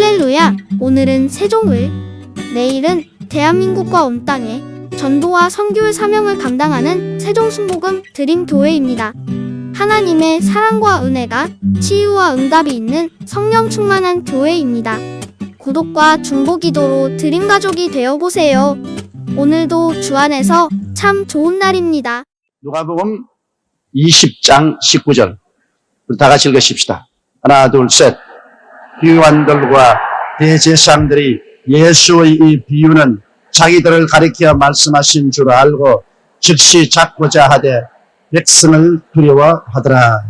할렐루야! 오늘은 세종을, 내일은 대한민국과 온 땅에 전도와 선교의 사명을 감당하는 세종순복음 드림교회입니다. 하나님의 사랑과 은혜가 치유와 응답이 있는 성령 충만한 교회입니다. 구독과 중보기도로 드림가족이 되어보세요. 오늘도 주 안에서 참 좋은 날입니다. 누가복음 20장 19절 우리 다 같이 읽으십시다. 하나 둘 셋. 비유관들과 대제사장들이 예수의 이 비유는 자기들을 가리켜 말씀하신 줄 알고 즉시 잡고자 하되 백성을 두려워하더라.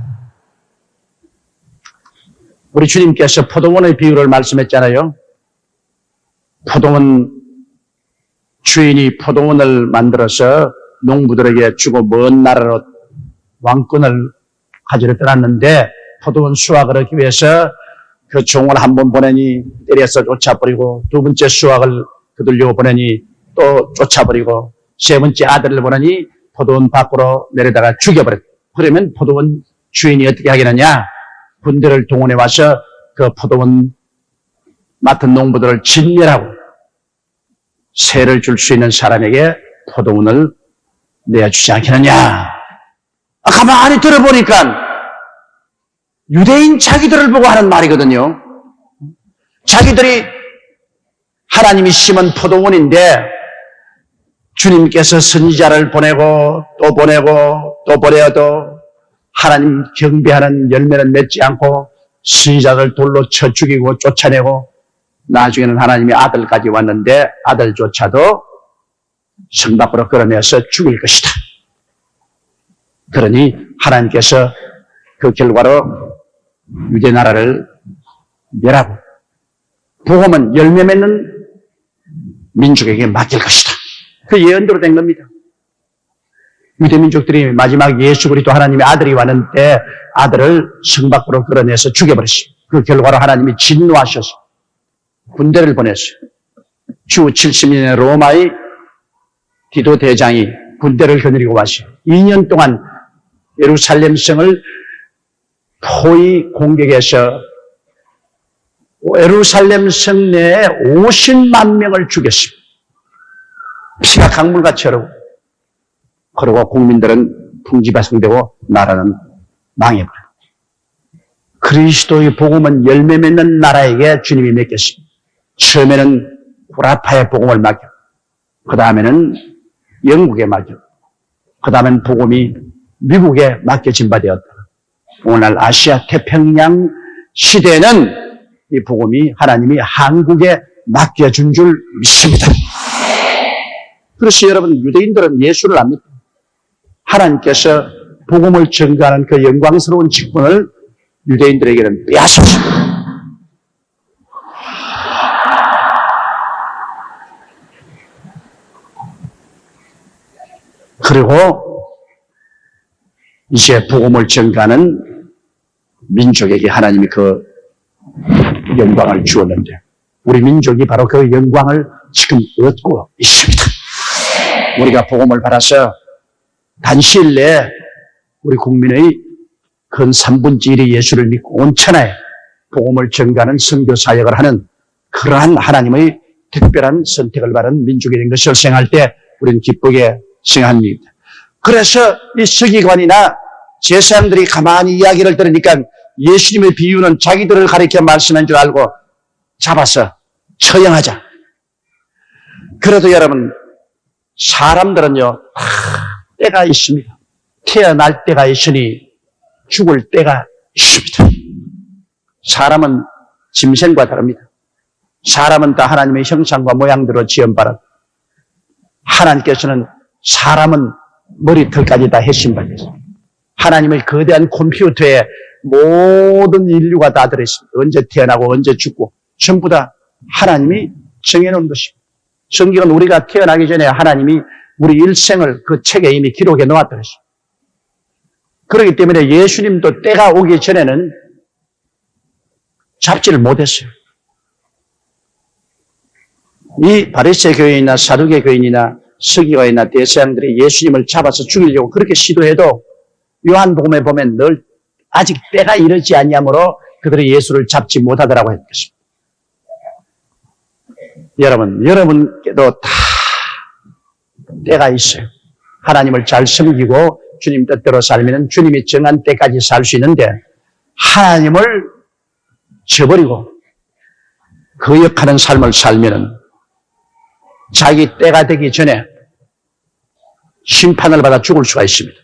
우리 주님께서 포도원의 비유를 말씀했잖아요. 포도원 주인이 포도원을 만들어서 농부들에게 주고 먼 나라로 왕권을 가지러 떠났는데 포도원 수확을 하기 위해서 그 종을 한 번 보내니 때려서 쫓아버리고 두 번째 수확을 거들려 보내니 또 쫓아버리고 세 번째 아들을 보내니 포도원 밖으로 내려다가 죽여버렸다. 그러면 포도원 주인이 어떻게 하겠느냐? 군대를 동원해 와서 그 포도원 맡은 농부들을 진멸하고 세를 줄 수 있는 사람에게 포도원을 내어주지 않겠느냐? 가만히 들어보니까 유대인 자기들을 보고 하는 말이거든요. 자기들이 하나님이 심은 포도원인데 주님께서 선지자를 보내고 또 보내고 또 보내어도 하나님 경배하는 열매는 맺지 않고 선지자를 돌로 쳐 죽이고 쫓아내고 나중에는 하나님의 아들까지 왔는데 아들조차도 성 밖으로 끌어내서 죽일 것이다. 그러니 하나님께서 그 결과로 유대 나라를 멸하고 복음은 열매 맺는 민족에게 맡길 것이다. 그 예언대로 된 겁니다. 유대 민족들이 마지막 예수 그리스도 하나님의 아들이 왔는데 아들을 성 밖으로 끌어내서 죽여버렸어요. 그 결과로 하나님이 진노하셔서 군대를 보냈어요. 주 70년의 로마의 디도 대장이 군대를 거느리고 왔어요. 2년 동안 예루살렘 성을 포위 공격해서 예루살렘 성 내에 50만 명을 죽였습니다. 피가 강물같이 흐르고 그리고 국민들은 풍지박성되고 나라는 망해버려요. 그리스도의 복음은 열매 맺는 나라에게 주님이 맡겼습니다. 처음에는 구라파의 복음을 맡겨, 그 다음에는 영국에 맡겨, 그 다음엔 복음이 미국에 맡겨진 바 되었다. 오늘날 아시아 태평양 시대에는 이 복음이 하나님이 한국에 맡겨준 줄 믿습니다. 그래서 여러분 유대인들은 예수를 안 믿고 하나님께서 복음을 전가하는 그 영광스러운 직분을 유대인들에게는 빼앗았습니다. 그리고 이제 복음을 전가하는 민족에게 하나님이 그 영광을 주었는데 우리 민족이 바로 그 영광을 지금 얻고 있습니다. 우리가 복음을 받아서 단시일 내에 우리 국민의 근 3분의 1이 예수를 믿고 온 천하에 복음을 전가하는 선교 사역을 하는 그러한 하나님의 특별한 선택을 받은 민족이 된 것을 생각할 때 우리는 기쁘게 생각합니다. 그래서 이 서기관이나 제사장들이 가만히 이야기를 들으니까 예수님의 비유는 자기들을 가리켜 말씀한 줄 알고 잡아서 처형하자. 그래도 여러분 사람들은요 때가 있습니다. 태어날 때가 있으니 죽을 때가 있습니다. 사람은 짐승과 다릅니다. 사람은 다 하나님의 형상과 모양대로 지음받았고 하나님께서는 사람은 머리털까지 다 해신받았어요. 하나님의 거대한 컴퓨터에 모든 인류가 다 들어있습니다. 언제 태어나고 언제 죽고 전부 다 하나님이 정해놓은 것입니다. 성경은 우리가 태어나기 전에 하나님이 우리 일생을 그 책에 이미 기록해 놓았더랬어요. 그렇기 때문에 예수님도 때가 오기 전에는 잡지를 못했어요. 이 바리새 교인이나 사두개 교인이나 서기관이나 대제사장들이 예수님을 잡아서 죽이려고 그렇게 시도해도 요한복음에 보면 늘 아직 때가 이르지 않냐므로 그들이 예수를 잡지 못하더라고 했겠습니다. 여러분께도 다 때가 있어요. 하나님을 잘 섬기고 주님 뜻대로 살면 주님이 정한 때까지 살 수 있는데 하나님을 저버리고 거역하는 삶을 살면은 자기 때가 되기 전에 심판을 받아 죽을 수가 있습니다.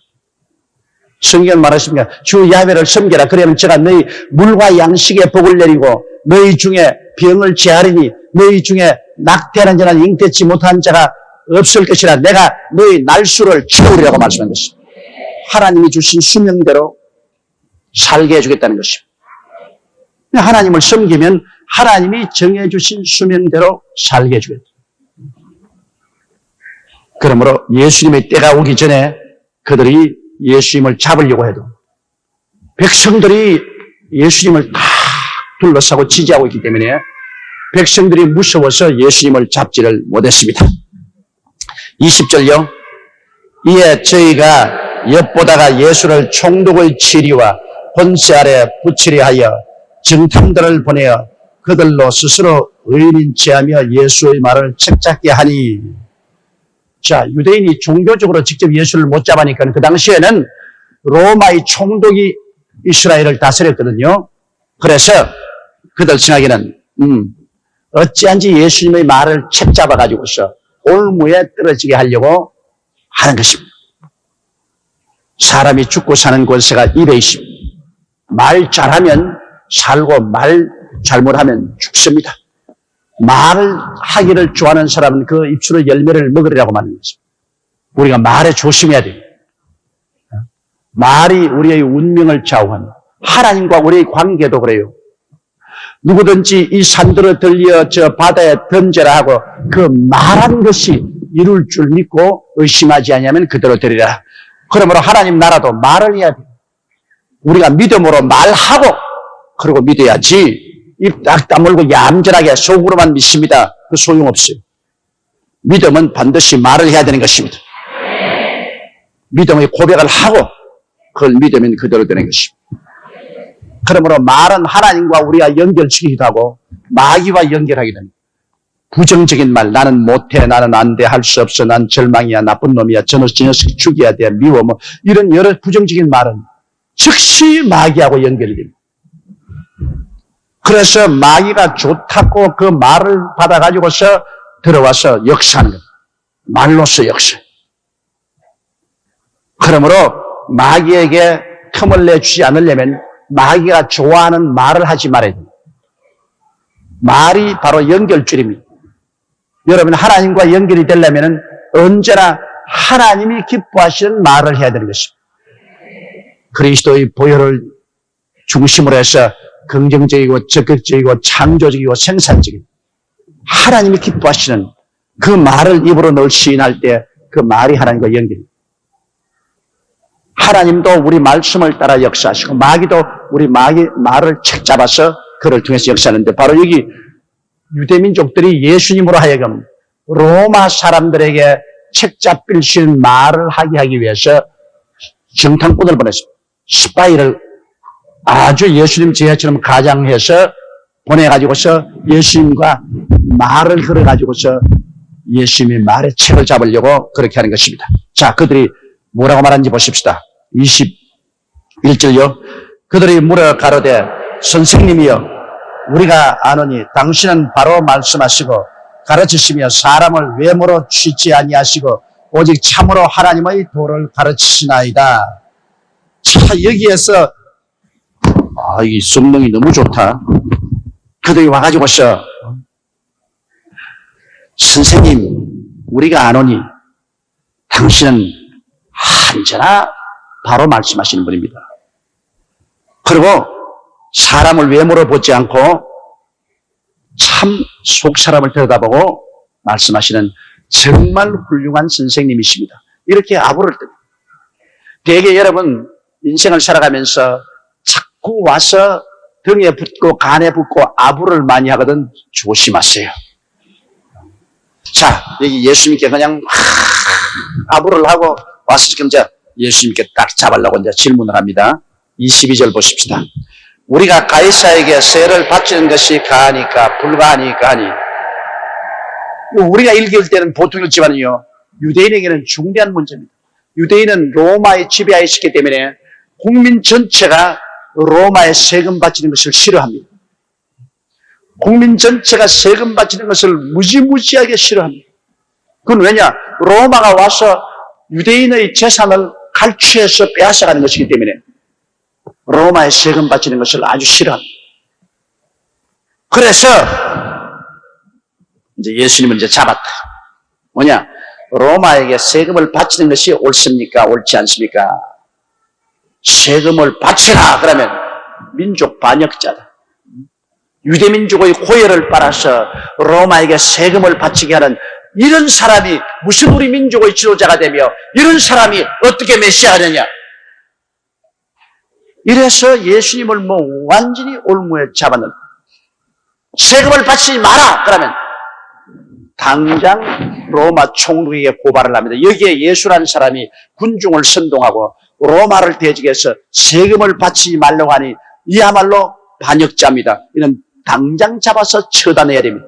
성경은 말하십니다. 주 야훼를 섬겨라. 그러면 제가 너희 물과 양식의 복을 내리고 너희 중에 병을 제하리니 너희 중에 낙태하는 자나 잉태치 못한 자가 없을 것이라 내가 너희 날수를 채우리라고 말씀한 것입니다. 하나님이 주신 수명대로 살게 해주겠다는 것입니다. 하나님을 섬기면 하나님이 정해주신 수명대로 살게 해주겠다. 그러므로 예수님의 때가 오기 전에 그들이 예수님을 잡으려고 해도 백성들이 예수님을 다 둘러싸고 지지하고 있기 때문에 백성들이 무서워서 예수님을 잡지를 못했습니다. 20절요. 이에 저희가 엿보다가 예수를 총독의 지리와 권세 아래 붙이려 하여 정탐들을 보내어 그들로 스스로 의인인 체하며 예수의 말을 책잡게 하니. 자, 유대인이 종교적으로 직접 예수를 못 잡으니까 그 당시에는 로마의 총독이 이스라엘을 다스렸거든요. 그래서 그들 생각에는 어찌한지 예수님의 말을 책잡아가지고서 올무에 떨어지게 하려고 하는 것입니다. 사람이 죽고 사는 권세가 입에 있습니다. 말 잘하면 살고 말 잘못하면 죽습니다. 말을 하기를 좋아하는 사람은 그 입술의 열매를 먹으리라고 말하는 것입니다. 우리가 말에 조심해야 됩니다. 말이 우리의 운명을 좌우합니다. 하나님과 우리의 관계도 그래요. 누구든지 이 산들을 들려 저 바다에 던져라 하고 그 말한 것이 이룰 줄 믿고 의심하지 않으면 그대로 되리라. 그러므로 하나님 나라도 말을 해야 돼요. 우리가 믿음으로 말하고 그러고 믿어야지 입 딱 다물고 얌전하게 속으로만 믿습니다. 그 소용없어요. 믿음은 반드시 말을 해야 되는 것입니다. 믿음의 고백을 하고 그걸 믿으면 그대로 되는 것입니다. 그러므로 말은 하나님과 우리가 연결시키기도 하고 마귀와 연결하기도 합니다. 부정적인 말, 나는 못해, 나는 안 돼, 할 수 없어, 난 절망이야, 나쁜 놈이야, 저 녀석 죽여야 돼, 미워, 뭐 이런 여러 부정적인 말은 즉시 마귀하고 연결이 됩니다. 그래서 마귀가 좋다고 그 말을 받아가지고서 들어와서 역사하는 겁니다. 말로서 역사. 그러므로 마귀에게 틈을 내주지 않으려면 마귀가 좋아하는 말을 하지 말아야 됩니다. 말이 바로 연결줄입니다. 여러분 하나님과 연결이 되려면 언제나 하나님이 기뻐하시는 말을 해야 되는 것입니다. 그리스도의 보혈을 중심으로 해서 긍정적이고 적극적이고 창조적이고 생산적이고 하나님이 기뻐하시는 그 말을 입으로 늘 시인할 때 그 말이 하나님과 연결입니다. 하나님도 우리 말씀을 따라 역사하시고 마귀도 우리 말을 책 잡아서 그를 통해서 역사하는데 바로 여기 유대민족들이 예수님으로 하여금 로마 사람들에게 책 잡힐 수 있는 말을 하게 하기 위해서 정탐꾼을 보냈습니다. 스파이를 아주 예수님 제자처럼 가장해서 보내가지고서 예수님과 말을 걸어가지고서 예수님의 말에 책을 잡으려고 그렇게 하는 것입니다. 자, 그들이 뭐라고 말하는지 보십시다. 21절요. 그들이 물어 가로되 선생님이여 우리가 아노니 당신은 바로 말씀하시고 가르치시며 사람을 외모로 취지 아니하시고 오직 참으로 하나님의 도를 가르치시나이다. 자, 여기에서 이 성령이 너무 좋다. 그들이 와가지고서 선생님 우리가 아노니 당신은 언제나 바로 말씀하시는 분입니다. 그리고 사람을 외모로 보지 않고 참 속 사람을 들여다보고 말씀하시는 정말 훌륭한 선생님이십니다. 이렇게 아부를 듭니다. 되게 여러분 인생을 살아가면서 자꾸 와서 등에 붙고 간에 붙고 아부를 많이 하거든 조심하세요. 자, 여기 예수님께 그냥 아부를 하고 와서 지금 이제 예수님께 딱 잡으려고 이제 질문을 합니다. 22절 보십시다. 우리가 가이사에게 세를 바치는 것이 가하니까 불가하니까 하니 우리가 읽을 때는 보통 읽지만요, 유대인에게는 중대한 문제입니다. 유대인은 로마의 지배하에 있기 때문에 국민 전체가 로마에 세금 바치는 것을 싫어합니다. 국민 전체가 세금 바치는 것을 무지무지하게 싫어합니다. 그건 왜냐? 로마가 와서 유대인의 재산을 갈취해서 빼앗아가는 것이기 때문에 로마에 세금 바치는 것을 아주 싫어합니다. 그래서 이제 예수님은 이제 잡았다. 뭐냐? 로마에게 세금을 바치는 것이 옳습니까? 옳지 않습니까? 세금을 바치라 그러면 민족 반역자다. 유대민족의 고열을 빨아서 로마에게 세금을 바치게 하는 이런 사람이 무슨 우리 민족의 지도자가 되며 이런 사람이 어떻게 메시아가 되냐? 이래서 예수님을 뭐 완전히 올무에 잡아넣고 세금을 바치지 마라 그러면 당장 로마 총독에게 고발을 합니다. 여기에 예수라는 사람이 군중을 선동하고 로마를 대적해서 세금을 바치지 말라고 하니 이야말로 반역자입니다. 이는 당장 잡아서 처단해야 됩니다.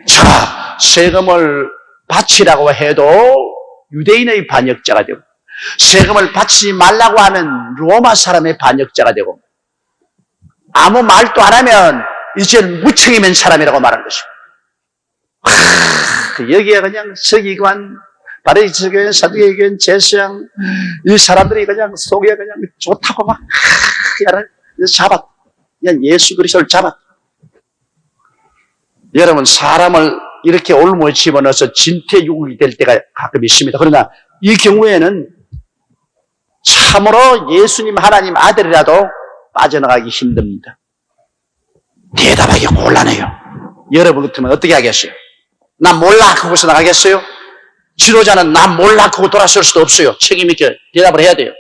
자, 세금을 바치라고 해도 유대인의 반역자가 되고 세금을 바치지 말라고 하면 로마 사람의 반역자가 되고 아무 말도 안 하면 이제는 무책임한 사람이라고 말하는 것입니다. 여기에 그냥 서기관, 바리새교인, 사두개교인, 제사장 이 사람들이 그냥 속에 그냥 좋다고 막 잡았. 그냥 예수 그리스도를 잡았. 여러분 사람을 이렇게 올무에 집어넣어서 진퇴유국이 될 때가 가끔 있습니다. 그러나 이 경우에는 참으로 예수님 하나님 아들이라도 빠져나가기 힘듭니다. 대답하기 곤란해요. 여러분 같으면 어떻게 하겠어요? 난 몰라 그곳에 나가겠어요? 지도자는 난 몰라 그곳 돌아설 수도 없어요. 책임있게 대답을 해야 돼요.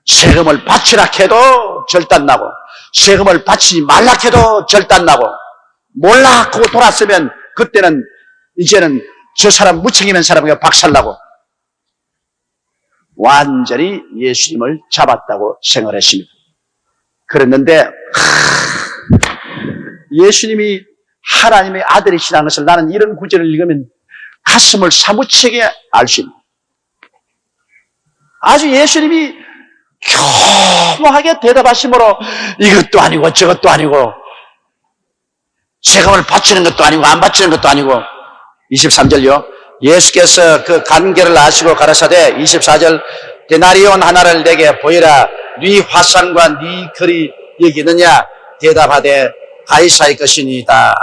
세금을 바치라 해도 절단나고 세금을 바치지 말라 해도 절단나고 몰라 그곳 돌았으면 그때는 이제는 저 사람 무책임한 사람에게 박살나고 완전히 예수님을 잡았다고 생각했습니다. 그랬는데 예수님이 하나님의 아들이시라는 것을 나는 이런 구절을 읽으면 가슴을 사무치게 알 수 있는 아주 예수님이 교묘하게 대답하심으로 이것도 아니고 저것도 아니고 세금을 바치는 것도 아니고 안 바치는 것도 아니고 23절요. 예수께서 그 관계를 아시고 가라사대 24절 데나리온 하나를 내게 보이라 네 화상과 네 글이 여기 있느냐 대답하되 가이사의 것이니이다.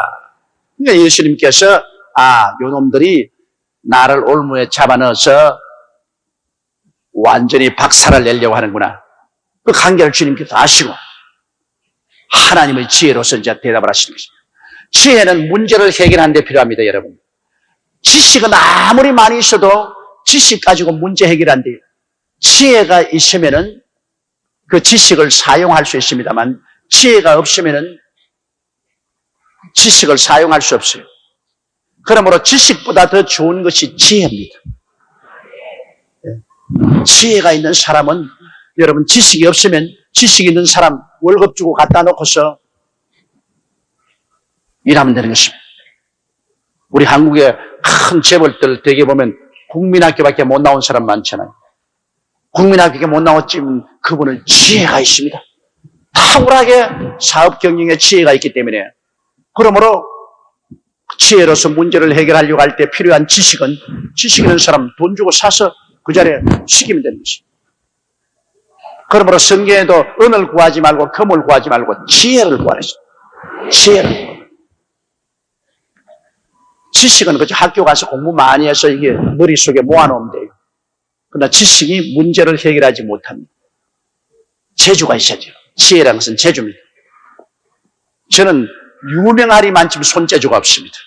그러니까 예수님께서 요놈들이 나를 올무에 잡아넣어서 완전히 박살을 내려고 하는구나. 그 관계를 주님께서 아시고 하나님의 지혜로서 이제 대답을 하시는 것입니다. 지혜는 문제를 해결하는 데 필요합니다, 여러분. 지식은 아무리 많이 있어도 지식 가지고 문제 해결한 데 지혜가 있으면은 그 지식을 사용할 수 있습니다만 지혜가 없으면은 지식을 사용할 수 없어요. 그러므로 지식보다 더 좋은 것이 지혜입니다. 지혜가 있는 사람은 여러분 지식이 없으면 지식 있는 사람 월급 주고 갖다 놓고서 일하면 되는 것입니다. 우리 한국의 큰 재벌들 되게 보면 국민학교밖에 못 나온 사람 많잖아요. 국민학교에 못 나왔지만 그분은 지혜가 있습니다. 탁월하게 사업 경영에 지혜가 있기 때문에 그러므로 지혜로서 문제를 해결하려고 할 때 필요한 지식 있는 사람 돈 주고 사서 그 자리에 시키면 되는 것입니다. 그러므로 성경에도 은을 구하지 말고 금을 구하지 말고 지혜를 구하라. 지혜를. 지식은 그저 학교 가서 공부 많이 해서 이게 머릿속에 모아놓으면 돼요. 그러나 지식이 문제를 해결하지 못합니다. 재주가 있어야죠. 지혜라는 것은 재주입니다. 저는 유명하리 많지만 손재주가 없습니다.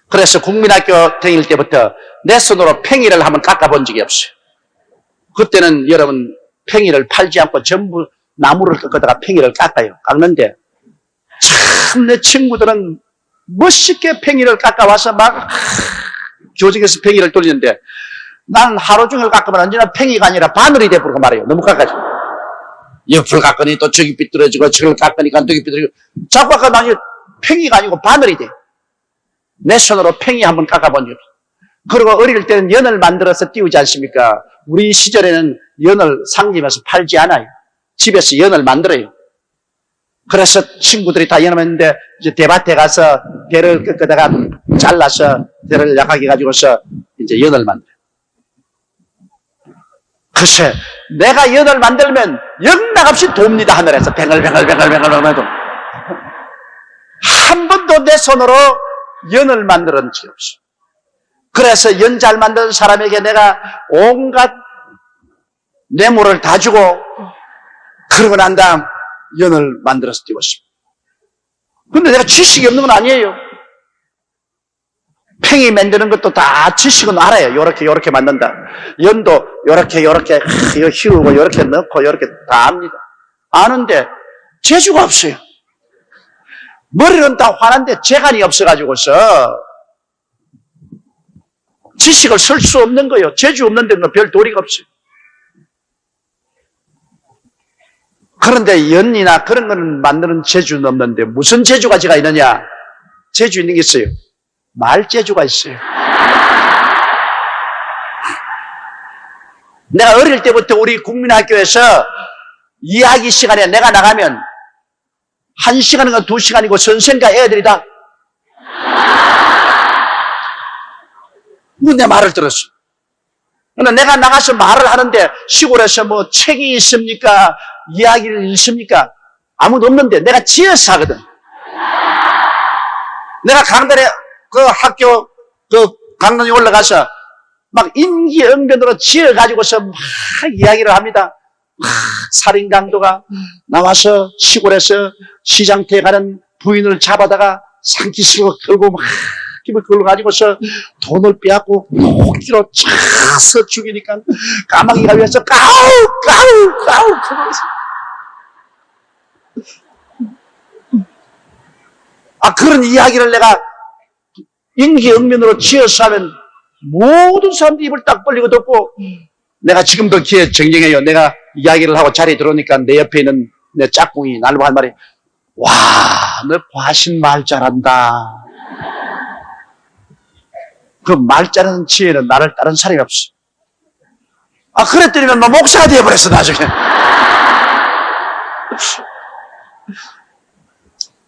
그래서 국민학교 다닐 때부터 내 손으로 팽이를 한번 깎아본 적이 없어요. 그때는 여러분 팽이를 팔지 않고 전부 나무를 꺾다가 팽이를 깎는데 참 내 친구들은 멋있게 팽이를 깎아와서 막 교직에서 팽이를 돌리는데 난 하루 종일 깎으면 언제나 팽이가 아니라 바늘이 돼버리고 말이에요. 너무 깎아져. 옆을 깎으니 또 저기 삐뚤어지고 저걸 깎으니까 저기 삐뚤어지고 자꾸 깎으면 팽이가 아니고 바늘이 돼. 내 손으로 팽이 한번 깎아본 적 없어요. 그리고 어릴 때는 연을 만들어서 띄우지 않습니까? 우리 시절에는 연을 상점에서 팔지 않아요. 집에서 연을 만들어요. 그래서 친구들이 다 연하는데 이제 대밭에 가서 대를 꺾다가 잘라서 대를 약하게 가지고서 이제 연을 만들어요. 글쎄, 내가 연을 만들면 영락없이 돕니다. 하늘에서 뱅글뱅글뱅글뱅글 한 번도 내 손으로 연을 만들은 적이 없어. 그래서 연 잘 만드는 사람에게 내가 온갖 뇌물을 다 주고 그러고 난 다음 연을 만들어서 띄웠습니다. 근데 내가 지식이 없는 건 아니에요. 팽이 만드는 것도 다 지식은 알아요. 요렇게 만든다. 연도 요렇게 휘우고 요렇게 넣고 요렇게 다 압니다. 아는데 재주가 없어요. 머리는 다 환한데 재간이 없어가지고서 지식을 쓸 수 없는 거예요. 재주 없는 데는 별 도리가 없어요. 그런데 연이나 그런 거는 만드는 재주는 없는데 무슨 재주가 제가 있느냐? 재주 있는 게 있어요. 말재주가 있어요. 내가 어릴 때부터 우리 국민학교에서 이야기 시간에 내가 나가면 1시간인가 2시간이고 선생과 애들이 다 내 말을 들었어. 근데 내가 나가서 말을 하는데 시골에서 뭐 책이 있습니까? 이야기를 읽습니까? 아무도 없는데 내가 지어서 하거든. 내가 강단에 그 학교 그 강단에 올라가서 막 임기응변으로 지어가지고서 막 이야기를 합니다. 살인 강도가 나와서 시골에서 시장터에 가는 부인을 잡아다가 산기슭으로 끌고 막 힘을 끌어가지고서 돈을 빼앗고 도끼로 차서 죽이니까 까마귀가 위에서 까우 그러면서 그런 이야기를 내가 임기응변으로 지어서 하면 모든 사람들이 입을 딱 벌리고 듣고 내가 지금도 기회 정정해요. 내가 이야기를 하고 자리에 들어오니까 내 옆에 있는 내 짝꿍이 나를 보고 한 말이 와, 너 과신 말 잘한다. 그 말 잘하는 지혜는 나를 따른 사람이 없어. 그랬더니면 뭐 목사가 되어버렸어 나중에.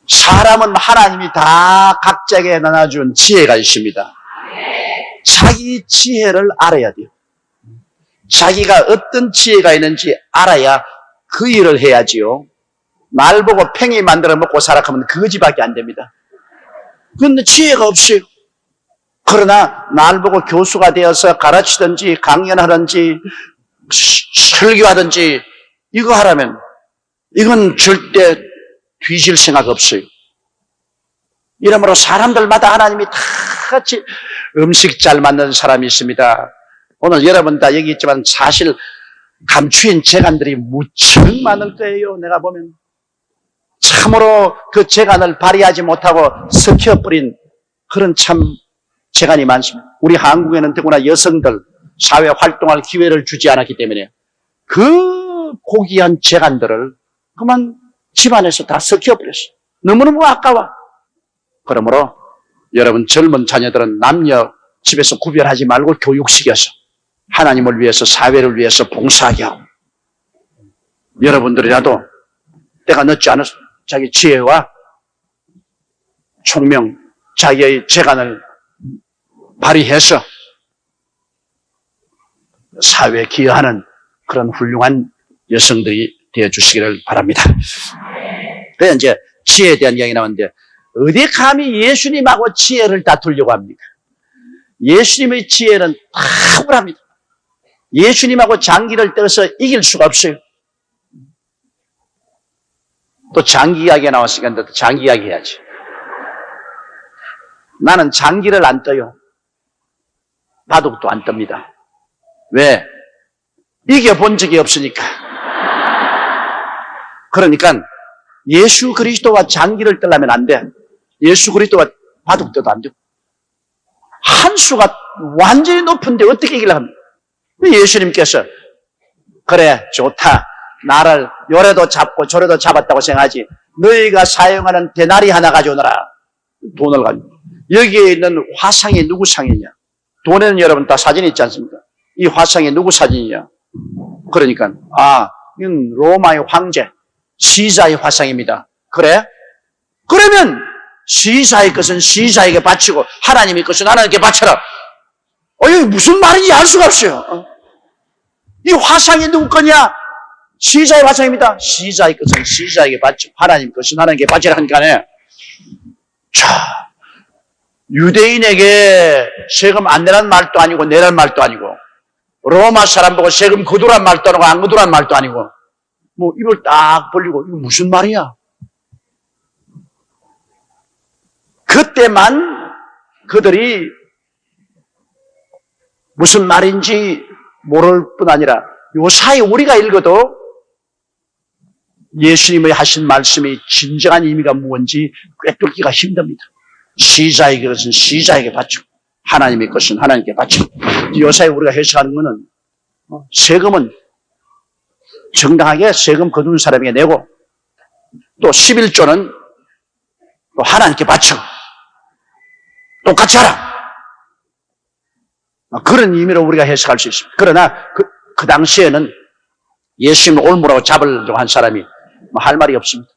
사람은 하나님이 다 각자에게 나눠준 지혜가 있습니다. 자기 지혜를 알아야 돼요. 자기가 어떤 지혜가 있는지 알아야 그 일을 해야지요. 날 보고 팽이 만들어 먹고 살아가면 그거지밖에 안 됩니다. 그런데 지혜가 없어요. 그러나 날 보고 교수가 되어서 가르치든지 강연하든지 설교하든지 이거 하라면 이건 절대 뒤질 생각 없어요. 이러므로 사람들마다 하나님이 다 같이 음식 잘 만드는 사람이 있습니다. 오늘 여러분 다 여기 있지만 사실 감추인 재간들이 무척 많을 거예요. 내가 보면 참으로 그 재간을 발휘하지 못하고 섞여버린 그런 참 재간이 많습니다. 우리 한국에는 더구나 여성들 사회 활동할 기회를 주지 않았기 때문에 그 고귀한 재간들을 그만 집안에서 다 섞여버렸어요. 너무너무 아까워. 그러므로 여러분 젊은 자녀들은 남녀 집에서 구별하지 말고 교육시켜서 하나님을 위해서 사회를 위해서 봉사하게 하고 여러분들이라도 때가 늦지 않아서 자기 지혜와 총명, 자기의 재간을 발휘해서 사회에 기여하는 그런 훌륭한 여성들이 되어주시기를 바랍니다. 그래서 이제 지혜에 대한 이야기 나왔는데 어디 감히 예수님하고 지혜를 다투려고 합니까? 예수님의 지혜는 탁월합니다. 예수님하고 장기를 떠서 이길 수가 없어요. 또 장기 이야기가 나왔으니까 또 장기 이야기 해야지. 나는 장기를 안 떠요. 바둑도 안 뜹니다. 왜? 이겨본 적이 없으니까. 그러니까 예수 그리스도와 장기를 뜨려면 안 돼. 예수 그리스도와 바둑 떠도 안 돼. 한 수가 완전히 높은데 어떻게 이기려고 합니까? 예수님께서 그래 좋다. 나를 요래도 잡고 저래도 잡았다고 생각하지. 너희가 사용하는 대나리 하나 가져오너라. 돈을 가지고. 여기에 있는 화상이 누구 상이냐? 돈에는 여러분 다 사진이 있지 않습니까? 이 화상이 누구 사진이냐? 그러니까 이건 로마의 황제 시자의 화상입니다. 그래? 그러면 시자의 것은 시자에게 바치고 하나님의 것은 하나님께 바쳐라. 이게 무슨 말인지 알 수가 없어요. 이 화상이 누구 거냐? 시자의 화상입니다. 시자의 것은 시자에게 바치고 하나님의 것은 하나님께 바치라 하니까네. 자, 유대인에게 세금 안 내라는 말도 아니고 내라는 말도 아니고 로마 사람 보고 세금 거두란 말도 아니고 안 거두란 말도 아니고 뭐 입을 딱 벌리고 이거 무슨 말이야? 그때만 그들이 무슨 말인지 모를 뿐 아니라 요사이 우리가 읽어도 예수님의 하신 말씀이 진정한 의미가 무엇인지 꿰뚫기가 힘듭니다. 시자에게 것은 시자에게 바치고 하나님의 것은 하나님께 바치고 요사이 우리가 해석하는 것은 세금은 정당하게 세금 거두는 사람에게 내고 또 11조는 또 하나님께 바치고 똑같이 하라. 그런 의미로 우리가 해석할 수 있습니다. 그러나 그 당시에는 예수님을 올무라고 잡으려고 한 사람이 할 말이 없습니다.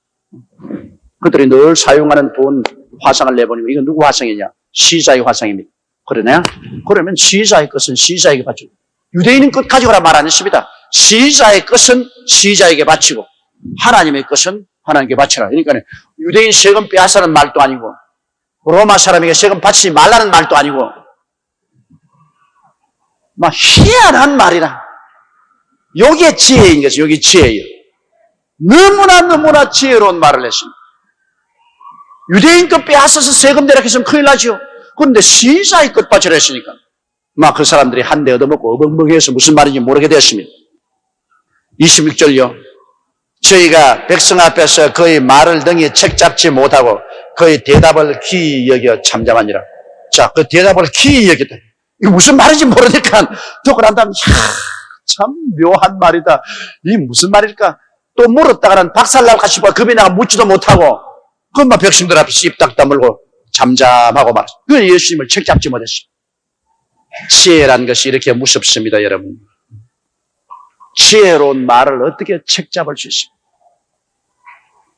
그들이 늘 사용하는 돈 화상을 내보니까 이건 누구 화상이냐? 시자의 화상입니다. 그러면 시자의 것은 시자에게 바치고 유대인은 끝 가져가라 말 안 했습니다. 시자의 것은 시자에게 바치고 하나님의 것은 하나님께 바치라. 그러니까 유대인 세금 빼앗으라는 말도 아니고 로마 사람에게 세금 바치지 말라는 말도 아니고 막 희한한 말이라. 여기에 지혜인 거죠. 여기 지혜예요. 너무나 지혜로운 말을 했습니다. 유대인 것 빼앗아서 세금 내라 했으면 큰일 나죠. 그런데 시자의 것 바치라 했으니까 막 그 사람들이 한 대 얻어먹고 어벙벙해서 무슨 말인지 모르게 됐습니다. 26절요. 저희가 백성 앞에서 그의 말을 등에 책잡지 못하고 그의 대답을 기이 여겨 잠잠하니라. 자, 그 대답을 기이 여겼다. 이게 무슨 말인지 모르니까 듣고 난 다음에 참 묘한 말이다. 이게 무슨 말일까? 또 물었다가는 박살나고 같이 봐. 겁이 나가 묻지도 못하고 그만 백성들 앞에서 입 딱 다물고 잠잠하고 말았어. 그 예수님을 책잡지 못했어. 지혜란 것이 이렇게 무섭습니다, 여러분. 지혜로운 말을 어떻게 책잡을 수 있습니까?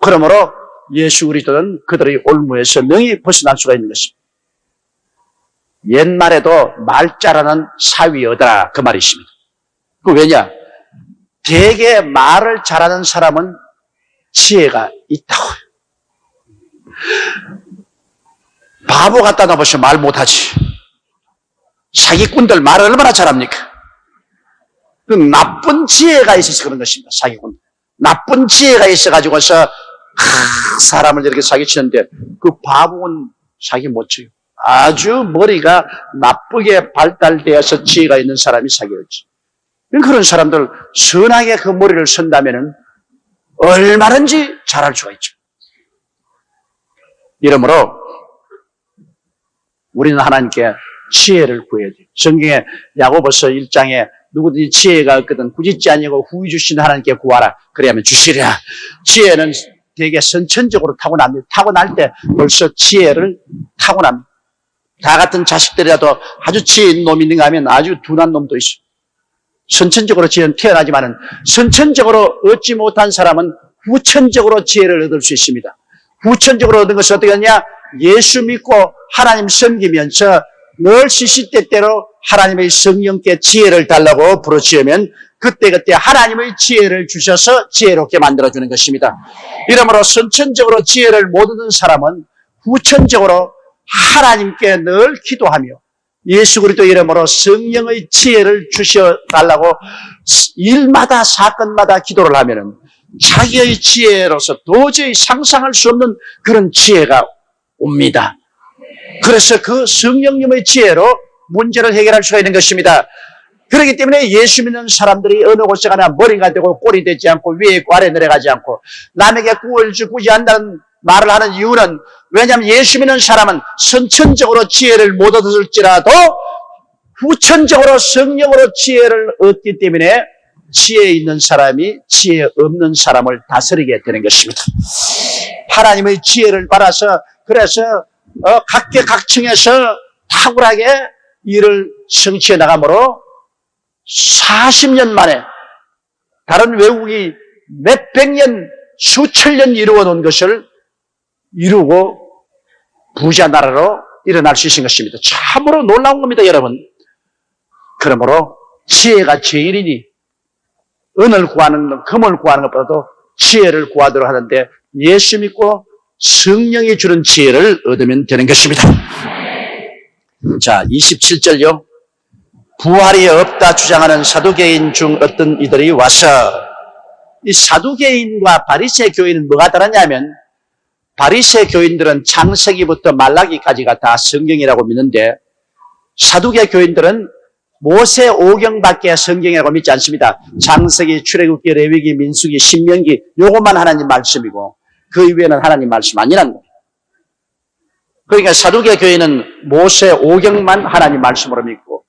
그러므로 예수 그리스도는 그들의 올무에서 능히 벗어날 수가 있는 것입니다. 옛말에도 말자라는 사위 얻어라 그 말이 있습니다. 그 왜냐? 대개 말을 잘하는 사람은 지혜가 있다고. 바보 갖다 놔보시면 말 못하지. 사기꾼들 말을 얼마나 잘합니까? 그 나쁜 지혜가 있어서 그런 것입니다. 사기꾼. 나쁜 지혜가 있어가지고서 사람을 이렇게 사기치는데 그 바보는 사기 못 쳐요. 아주 머리가 나쁘게 발달되어서 지혜가 있는 사람이 사기였지. 그런 사람들 선하게 그 머리를 쓴다면은 얼마든지 잘할 수가 있죠. 이러므로 우리는 하나님께 지혜를 구해야 돼요. 성경에 야고보서 1장에 누구든지 지혜가 없거든 꾸짖지 아니하고 후히 주신 하나님께 구하라. 그래야만 주시리라. 지혜는 되게 선천적으로 타고납니다. 타고날 때 벌써 지혜를 타고납니다. 다 같은 자식들이라도 아주 지혜 있는 놈이 있는가 하면 아주 둔한 놈도 있어요. 선천적으로 지혜는 태어나지만은 선천적으로 얻지 못한 사람은 후천적으로 지혜를 얻을 수 있습니다. 후천적으로 얻은 것은 어떻게 하냐? 예수 믿고 하나님 섬기면서 늘 시시때때로 하나님의 성령께 지혜를 달라고 부르짖으면 그때그때 하나님의 지혜를 주셔서 지혜롭게 만들어주는 것입니다. 이러므로 선천적으로 지혜를 못 얻은 사람은 후천적으로 하나님께 늘 기도하며 예수 그리스도 이름으로 성령의 지혜를 주셔달라고 일마다 사건마다 기도를 하면은 자기의 지혜로서 도저히 상상할 수 없는 그런 지혜가 옵니다. 그래서 그 성령님의 지혜로 문제를 해결할 수가 있는 것입니다. 그렇기 때문에 예수 믿는 사람들이 어느 곳에 가나 머리가 되고 꼴이 되지 않고 위에 있고 아래 내려가지 않고 남에게 구원을 한다는 말을 하는 이유는 왜냐하면 예수 믿는 사람은 선천적으로 지혜를 못 얻을지라도 후천적으로 성령으로 지혜를 얻기 때문에 지혜 있는 사람이 지혜 없는 사람을 다스리게 되는 것입니다. 하나님의 지혜를 받아서 그래서 각계각층에서 탁월하게 일을 성취해 나가므로 40년 만에 다른 외국이 몇백 년, 수천 년 이루어 놓은 것을 이루고 부자 나라로 일어날 수 있는 것입니다. 참으로 놀라운 겁니다, 여러분. 그러므로 지혜가 제일이니 은을 구하는, 금을 구하는 것보다도 지혜를 구하도록 하는데 예수 믿고 성령이 주는 지혜를 얻으면 되는 것입니다. 자, 27절요. 부활이 없다 주장하는 사두개인 중 어떤 이들이 와서, 이 사두개인과 바리새 교인은 뭐가 다르냐면, 바리새 교인들은 창세기부터 말라기까지가 다 성경이라고 믿는데, 사두개 교인들은 모세 오경밖에 성경이라고 믿지 않습니다. 창세기, 출애굽기, 레위기, 민수기, 신명기, 요것만 하나님 말씀이고 그 이외에는 하나님 말씀 아니라는 거예요. 그러니까 사두개 교인은 모세 오경만 하나님 말씀으로 믿고,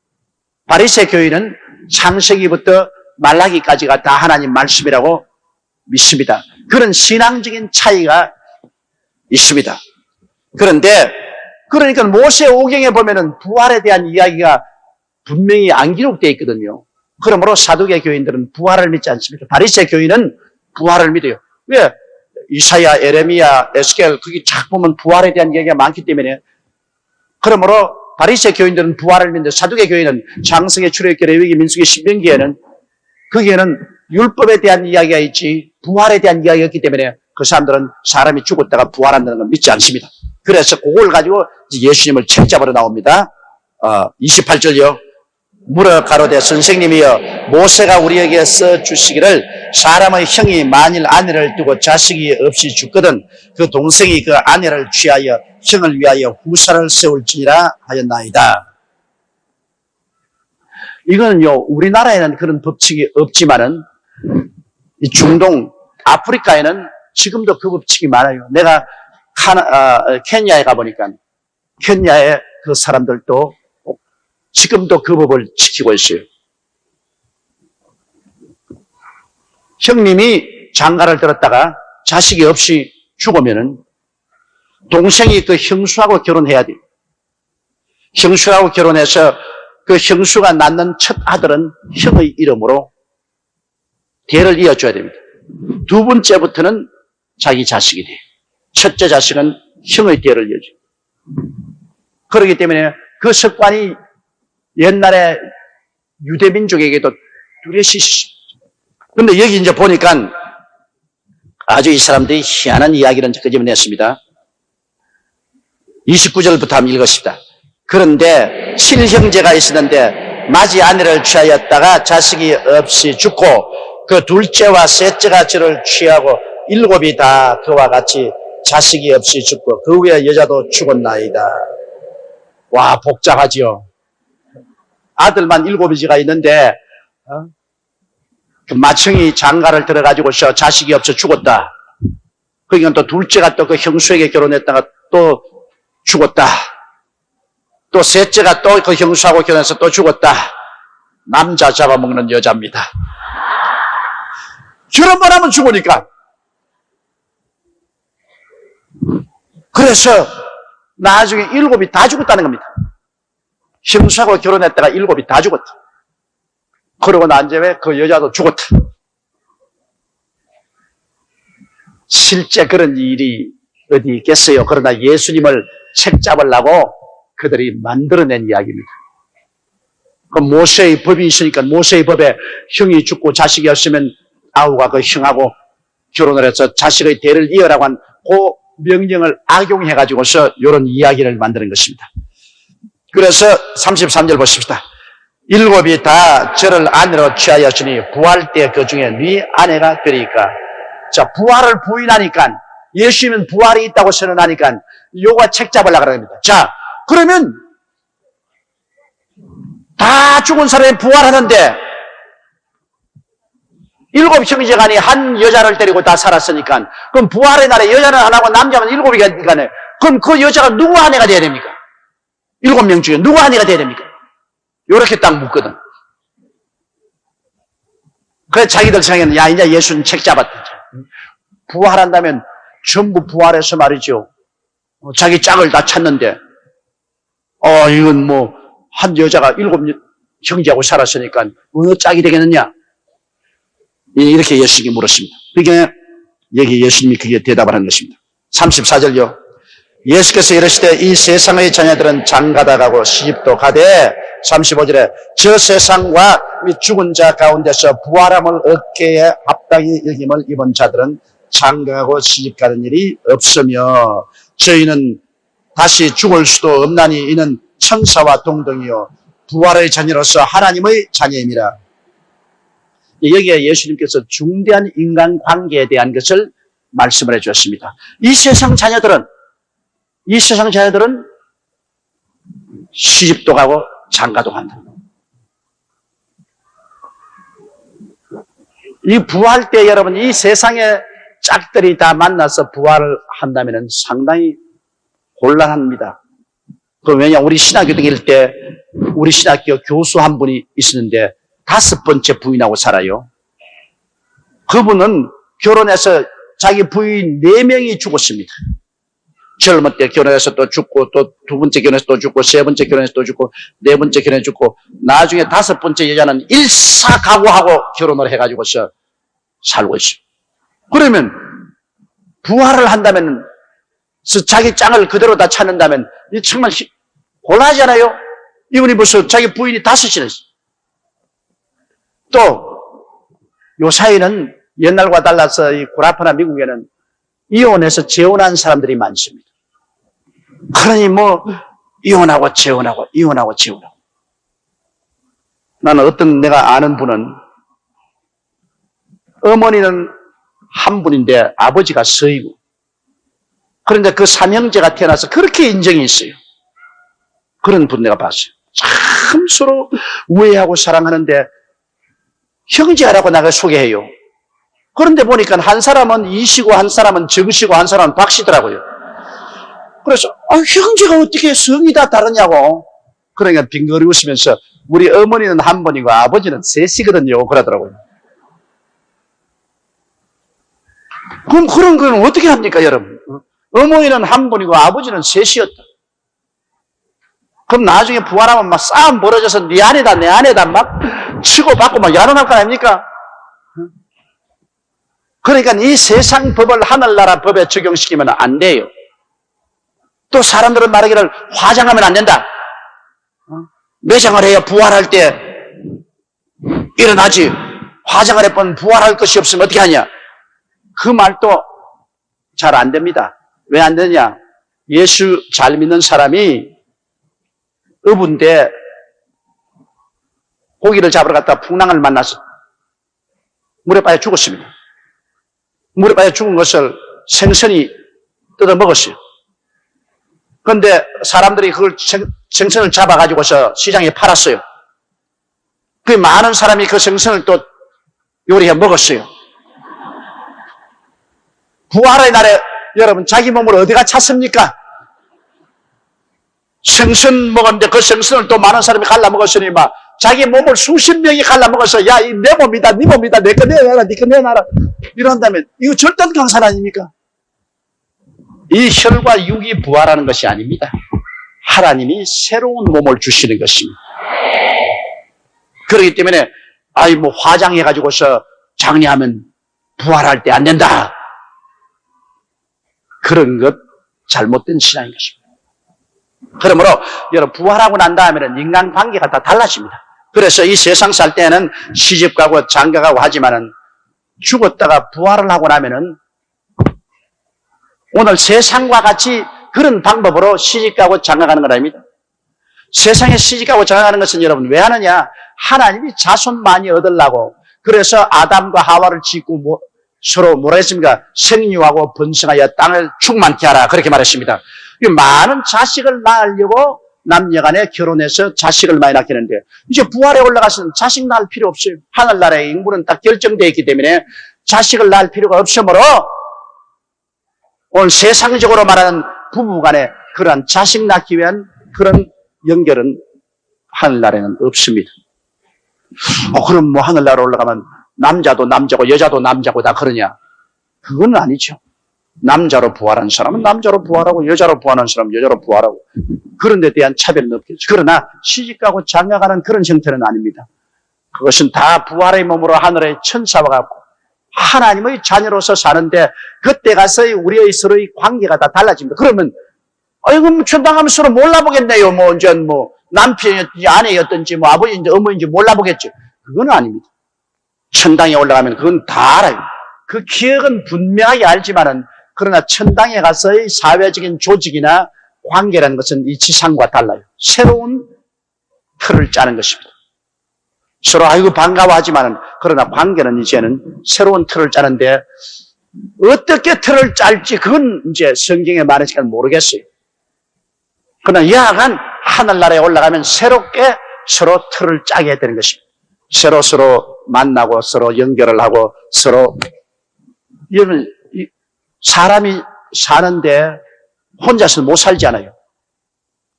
바리새 교인은 창세기부터 말라기까지가 다 하나님 말씀이라고 믿습니다. 그런 신앙적인 차이가 있습니다. 그런데 그러니까 모세 오경에 보면은 부활에 대한 이야기가 분명히 안 기록되어 있거든요. 그러므로 사두개 교인들은 부활을 믿지 않습니다. 바리새 교인은 부활을 믿어요. 왜? 이사야, 에레미야, 에스겔 거기 쫙 보면 부활에 대한 이야기가 많기 때문에. 그러므로 바리새 교인들은 부활을 믿는데 사두개 교인은 창세기, 출애굽기, 레위기, 민수기, 신명기에는 거기에는 율법에 대한 이야기가 있지 부활에 대한 이야기가 있기 때문에 그 사람들은 사람이 죽었다가 부활한다는 걸 믿지 않습니다. 그래서 그걸 가지고 예수님을 책잡으러 나옵니다. 28절요. 물어 가로되 선생님이여 모세가 우리에게 써주시기를 사람의 형이 만일 아내를 두고 자식이 없이 죽거든 그 동생이 그 아내를 취하여 형을 위하여 후사를 세울지니라 하였나이다. 이거는요, 우리나라에는 그런 법칙이 없지만은 이 중동 아프리카에는 지금도 그 법칙이 많아요. 내가 케냐에 가보니까 케냐의 그 사람들도 지금도 그 법을 지키고 있어요. 형님이 장가를 들었다가 자식이 없이 죽으면은 동생이 그 형수하고 결혼해야 돼요. 형수하고 결혼해서 그 형수가 낳는 첫 아들은 형의 이름으로 대를 이어줘야 됩니다. 두 번째부터는 자기 자식이 돼요. 첫째 자식은 형의 대를 이어줘요. 그렇기 때문에 그 습관이 옛날에 유대민족에게도 뚜렷이. 근데 여기 이제 보니까 아주 이 사람들이 희한한 이야기를 끄집어냈습니다. 29절부터 한번 읽었습니다. 그런데 칠형제가 있었는데 맞이 아내를 취하였다가 자식이 없이 죽고 그 둘째와 셋째가 저를 취하고 일곱이 다 그와 같이 자식이 없이 죽고 그 후에 여자도 죽었나이다. 와, 복잡하지요. 아들만 7이지가 있는데 그 마청이 장가를 들어가지고서 자식이 없어 죽었다. 그러니까 또 둘째가 또 그 형수에게 결혼했다가 또 죽었다. 또 셋째가 또 그 형수하고 결혼해서 또 죽었다. 남자 잡아먹는 여자입니다. 결혼만 하면 죽으니까. 그래서 나중에 7이 다 죽었다는 겁니다. 형수하고 결혼했다가 7이 다 죽었다. 그러고 난 다음에 그 여자도 죽었다. 실제 그런 일이 어디 있겠어요. 그러나 예수님을 책잡으려고 그들이 만들어낸 이야기입니다. 그 모세의 법이 있으니까 모세의 법에 형이 죽고 자식이 없으면 아우가 그 형하고 결혼을 해서 자식의 대를 이어라고 한 그 명령을 악용해가지고서 이런 이야기를 만드는 것입니다. 그래서 33절 보십시다. 7이 다 저를 아내로 취하였으니 부활 때 그 중에 네 아내가 되리까. 자, 부활을 부인하니까 예수님은 부활이 있다고 선언하니까 요가 책 잡으려고 합니다. 자, 그러면 다 죽은 사람이 부활하는데 7 형제간이 한 여자를 데리고 다 살았으니까 그럼 부활의 날에 여자는 하나고 남자는 7이니까 그럼 그 여자가 누구 아내가 돼야 됩니까? 7명 중에 누구 아내가 돼야 됩니까? 요렇게 딱 묻거든. 그래서 자기들 생각에는 야, 이제 예수는 책 잡았다. 부활한다면 전부 부활해서 말이죠. 자기 짝을 다 찾는데, 이건 뭐, 한 여자가 7 형제하고 살았으니까 어느 짝이 되겠느냐? 이렇게 예수님이 물었습니다. 그러니까 여기 예수님이 그게 대답을 한 것입니다. 34절요. 예수께서 이르시되 이 세상의 자녀들은 장가다 가고 시집도 가되 35절에 저 세상과 죽은 자 가운데서 부활함을 어깨에 합당히 여김을 입은 자들은 장가가고 시집가는 일이 없으며 저희는 다시 죽을 수도 없나니 이는 천사와 동등이요 부활의 자녀로서 하나님의 자녀임이라. 여기에 예수님께서 중대한 인간관계에 대한 것을 말씀을 해주셨습니다. 이 세상 자녀들은 시집도 가고 장가도 간다. 이 부활 때 여러분 이 세상의 짝들이 다 만나서 부활을 한다면 상당히 곤란합니다. 왜냐 우리 신학교 다닐 때 우리 신학교 교수 한 분이 있었는데 5번째 부인하고 살아요. 그분은 결혼해서 자기 부인 4명이 죽었습니다. 젊을 때 결혼해서 또 죽고 또 2번째 결혼해서 또 죽고 3번째 결혼해서 또 죽고 4번째 결혼해서 죽고 나중에 5번째 여자는 일사각오하고 결혼을 해가지고서 살고 있어요. 그러면 부활을 한다면 자기 짝을 그대로 다 찾는다면 정말 곤란하잖아요. 이분이 벌써 자기 부인이 5이나 있어요. 또 요 사이는 옛날과 달라서 이 구라파나 미국에는 이혼해서 재혼한 사람들이 많습니다. 그러니 뭐 이혼하고 재혼하고 이혼하고 재혼하고. 나는 내가 아는 분은 어머니는 한 분인데 아버지가 서이고 그런데 그 3형제가 태어나서 그렇게 인정이 있어요. 그런 분 내가 봤어요. 참 서로 우애하고 사랑하는데 형제라고 나를 소개해요. 그런데 보니까 한 사람은 이시고 한 사람은 정시고 한 사람은 박씨더라고요. 그래서 형제가 어떻게 성이 다 다르냐고. 그러니까 빙그리 웃으면서 우리 어머니는 한 번이고 아버지는 셋이거든요. 그러더라고요. 그럼 그런 건 어떻게 합니까 여러분? 어머니는 한 번이고 아버지는 셋이었다. 그럼 나중에 부활하면 막 싸움 벌어져서 네 아내다 내 아내다 막 치고받고 막 야단할 거 아닙니까? 그러니까 이 세상 법을 하늘나라 법에 적용시키면 안 돼요. 또 사람들은 말하기를 화장하면 안 된다. 매장을 해야 부활할 때 일어나지. 화장을 해본 부활할 것이 없으면 어떻게 하냐. 그 말도 잘 안 됩니다. 왜 안 되냐. 예수 잘 믿는 사람이 어부인데 고기를 잡으러 갔다가 풍랑을 만나서 물에 빠져 죽었습니다. 물에 빠져 죽은 것을 생선이 뜯어 먹었어요. 그런데 사람들이 그걸 생선을 잡아가지고서 시장에 팔았어요. 그 많은 사람이 그 생선을 또 요리해 먹었어요. 부활의 날에 여러분 자기 몸을 어디가 찼습니까? 생선 먹었는데 그 생선을 또 많은 사람이 갈라먹었으니 막 자기 몸을 수십 명이 갈라먹어서 야, 이 내 몸이다, 네 몸이다, 내 거 내놔라, 네 거 내놔라 이런다면 이거 절단 강산 아닙니까? 이 혈과 육이 부활하는 것이 아닙니다. 하나님이 새로운 몸을 주시는 것입니다. 그렇기 때문에 뭐 화장해가지고서 장례하면 부활할 때 안 된다. 그런 것 잘못된 신앙인 것입니다. 그러므로 여러분 부활하고 난 다음에는 인간관계가 다 달라집니다. 그래서 이 세상 살 때는 시집가고 장가가고 하지만은 죽었다가 부활을 하고 나면은 오늘 세상과 같이 그런 방법으로 시집가고 장가가는 건 아닙니다. 세상에 시집가고 장가가는 것은 여러분 왜 하느냐? 하나님이 자손 많이 얻으려고. 그래서 아담과 하와를 짓고 서로 뭐라 했습니까? 생육하고 번성하여 땅을 충만케 하라. 그렇게 말했습니다. 많은 자식을 낳으려고 남녀간에 결혼해서 자식을 많이 낳게 하는데 이제 부활에 올라가서는 자식 낳을 필요 없어요. 하늘나라의 인구는 딱 결정되어 있기 때문에 자식을 낳을 필요가 없으므로 오늘 세상적으로 말하는 부부간에 그러한 자식 낳기 위한 그런 연결은 하늘나라에는 없습니다. 그럼 뭐 하늘나라 올라가면 남자도 남자고 여자도 남자고 다 그러냐? 그건 아니죠. 남자로 부활한 사람은 남자로 부활하고 여자로 부활하는 사람은 여자로 부활하고 그런 데 대한 차별은 없겠죠. 그러나 시집가고 장가가는 그런 형태는 아닙니다. 그것은 다 부활의 몸으로 하늘의 천사와 같고 하나님의 자녀로서 사는데 그때 가서 우리의 서로의 관계가 다 달라집니다. 그러면 아이고 천당하면 서로 몰라보겠네요. 뭐 이제 뭐 남편이었든지 아내였든지 뭐 아버지인지 어머니인지 몰라보겠죠. 그건 아닙니다. 천당에 올라가면 그건 다 알아요. 그 기억은 분명하게 알지만은 그러나 천당에 가서의 사회적인 조직이나 관계라는 것은 이 지상과 달라요. 새로운 틀을 짜는 것입니다. 서로 아이고 반가워하지만은 그러나 관계는 이제는 새로운 틀을 짜는데 어떻게 틀을 짤지 그건 이제 성경에 말하니까 모르겠어요. 그러나 야간 하늘나라에 올라가면 새롭게 서로 틀을 짜게 되는 것입니다. 서로 만나고 서로 연결을 하고 서로 여러분 사람이 사는데 혼자서 못 살잖아요.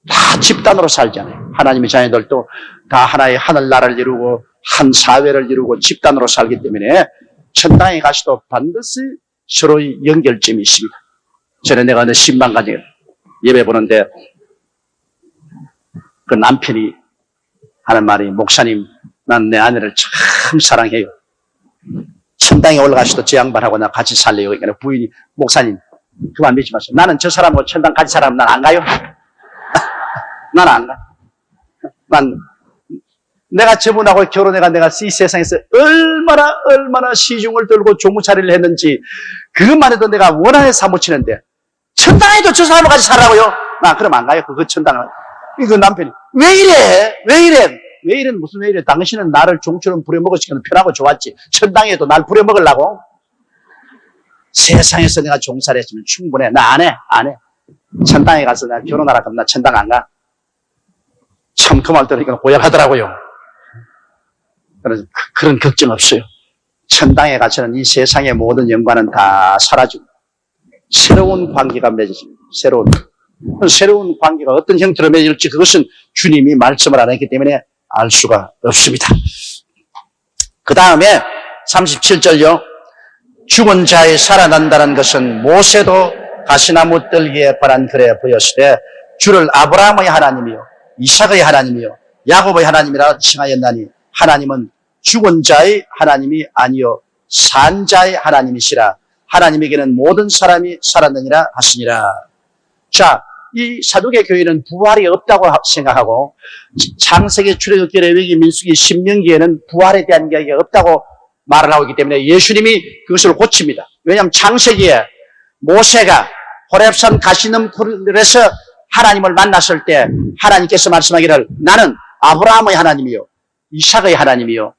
다 집단으로 살잖아요. 하나님의 자녀들도 다 하나의 하늘나라를 이루고 한 사회를 이루고 집단으로 살기 때문에 천당에 가서도 반드시 서로의 연결점이 있습니다. 전에 내가 어느 신방까지 예배 보는데 그 남편이 하는 말이 목사님 난 내 아내를 참 사랑해요. 천당에 올라가서도 저 양반하고 나 같이 살래요. 그러니까 부인이 목사님 그만 믿지 마세요. 나는 저 사람하고 천당 같이 살아면 난 안 가요. 난 안 가. 내가 저분하고 결혼해가 내가 이 세상에서 얼마나 시중을 들고 종무차리를 했는지 그것만 해도 내가 원한에 사무치는데 천당에도 저 사람하고 같이 살라고요? 나 그럼 안 가요. 그 천당을. 그 남편이 왜 이래? 무슨 왜 이래? 당신은 나를 종처럼 부려먹으시기는 편하고 좋았지. 천당에도 날 부려먹으려고? 세상에서 내가 종사를 했으면 충분해. 나 안 해. 천당에 가서 내가 결혼하라 그러면 나 천당 안 가. 참 그 말 들으니까 고약하더라고요. 그래서 그런 걱정 없어요. 천당에 가서는 이 세상의 모든 영광은 다 사라지고 새로운 관계가 맺어집니다. 새로운 관계가 어떤 형태로 맺을지 그것은 주님이 말씀을 안 했기 때문에 알 수가 없습니다. 그 다음에 37절요. 죽은 자의 살아난다는 것은 모세도 가시나무 뜰기에 발한 글에 보였으되 주를 아브라함의 하나님이요 이삭의 하나님이요 야곱의 하나님이라 칭하였나니 하나님은 죽은 자의 하나님이 아니요 산 자의 하나님이시라. 하나님에게는 모든 사람이 살았느니라 하시니라. 자, 이 사두개 교회는 부활이 없다고 생각하고 창세기, 출애굽기, 레위기, 민수기, 신명기에는 부활에 대한 이야기가 없다고 말을 하고 있기 때문에 예수님이 그것을 고칩니다. 왜냐하면 창세기에 모세가 호렙산 가시덤불에서 하나님을 만났을 때 하나님께서 말씀하기를 나는 아브라함의 하나님이요 이삭의 하나님이요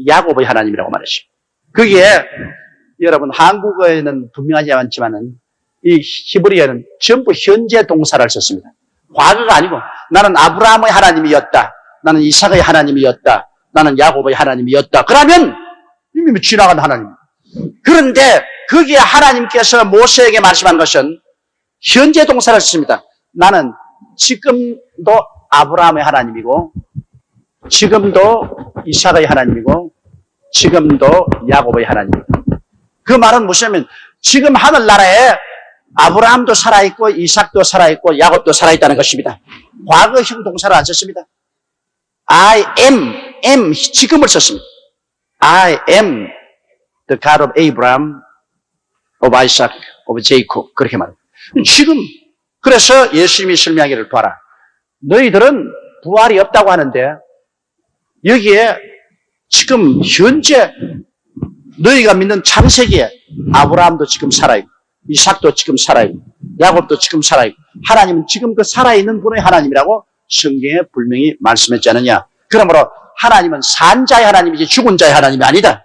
야곱의 하나님이라고 말했습니다. 거기에 여러분 한국어에는 분명하지 않지만은 이 히브리어는 전부 현재 동사를 썼습니다. 과거가 아니고 나는 아브라함의 하나님이었다. 나는 이삭의 하나님이었다. 나는 야곱의 하나님이었다. 그러면 이미 지나간 하나님. 그런데 거기에 하나님께서 모세에게 말씀한 것은 현재 동사를 썼습니다. 나는 지금도 아브라함의 하나님이고 지금도 이삭의 하나님이고 지금도 야곱의 하나님이고 그 말은 무엇이냐면 지금 하늘나라에 아브라함도 살아있고 이삭도 살아있고 야곱도 살아있다는 것입니다. 과거형 동사를 안 썼습니다. I am 지금을 썼습니다. I am the God of Abraham, of Isaac, of Jacob 그렇게 말합니다. 지금 그래서 예수님이 설명하기를 봐라. 너희들은 부활이 없다고 하는데 여기에 지금 현재 너희가 믿는 창세기에 아브라함도 지금 살아있고 이삭도 지금 살아있고 야곱도 지금 살아있고 하나님은 지금 그 살아있는 분의 하나님이라고 성경에 분명히 말씀했지 않느냐. 그러므로 하나님은 산 자의 하나님이지 죽은 자의 하나님이 아니다.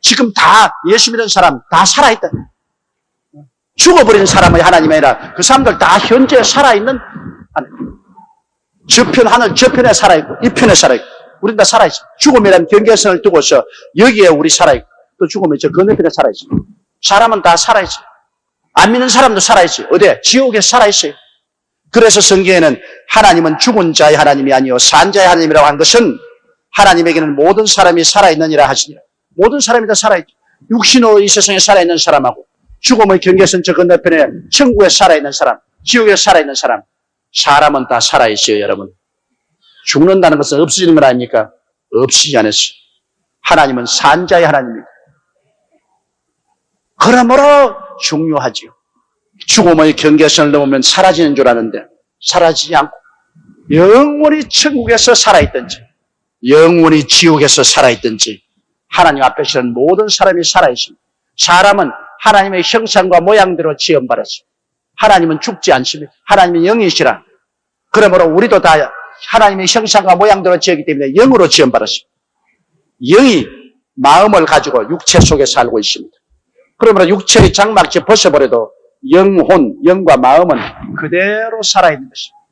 지금 다 예수 믿는 사람 다 살아있다. 죽어버린 사람의 하나님이 아니라 그 사람들 다 현재 살아있는 하나님. 저편 하늘 저편에 살아있고 이 편에 살아있고 우리는 다 살아있어. 죽음이라는 경계선을 두고서 여기에 우리 살아있고 또 죽으면 저 건너편에 살아있어. 사람은 다 살아있어. 안 믿는 사람도 살아있어요. 어디에? 지옥에 살아있어요. 그래서 성경에는 하나님은 죽은 자의 하나님이 아니요 산 자의 하나님이라고 한 것은 하나님에게는 모든 사람이 살아있느니라 하시니라. 모든 사람이 다 살아있죠. 육신으로 이 세상에 살아있는 사람하고 죽음의 경계선 저 건너편에 천국에 살아있는 사람, 지옥에 살아있는 사람, 사람은 다 살아있어요, 여러분. 죽는다는 것은 없어지는 건 아닙니까? 없어지지 않았어요. 하나님은 산자의 하나님입니다. 그러므로 중요하지요. 죽음의 경계선을 넘으면 사라지는 줄 아는데 사라지지 않고 영원히 천국에서 살아있든지 영원히 지옥에서 살아있든지 하나님 앞에 서는 모든 사람이 살아있습니다. 사람은 하나님의 형상과 모양대로 지음받았습니다. 하나님은 죽지 않습니다. 하나님은 영이시라. 그러므로 우리도 다 하나님의 형상과 모양대로 지었기 때문에 영으로 지음받았습니다. 영이 마음을 가지고 육체 속에 살고 있습니다. 그러므로 육체의 장막지 벗어버려도 영혼, 영과 마음은 그대로 살아있는 것입니다.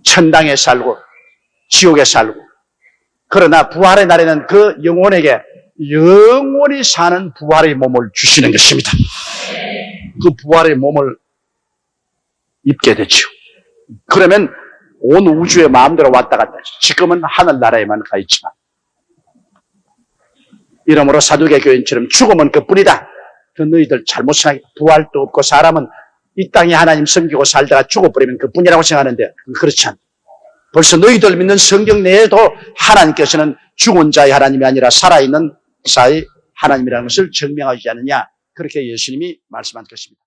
천당에 살고 지옥에 살고 그러나 부활의 날에는 그 영혼에게 영원히 사는 부활의 몸을 주시는 것입니다. 그 부활의 몸을 입게 되죠. 그러면 온 우주에 마음대로 왔다 갔다 하죠. 지금은 하늘나라에만 가 있지만 이러므로 사두개 교인처럼 죽음은 그뿐이다. 그 너희들 잘못 생각해. 부활도 없고 사람은 이 땅에 하나님 섬기고 살다가 죽어버리면 그뿐이라고 생각하는데 그렇지 않다. 벌써 너희들 믿는 성경 내에도 하나님께서는 죽은 자의 하나님이 아니라 살아있는 자의 하나님이라는 것을 증명하지 않느냐. 그렇게 예수님이 말씀한 것입니다.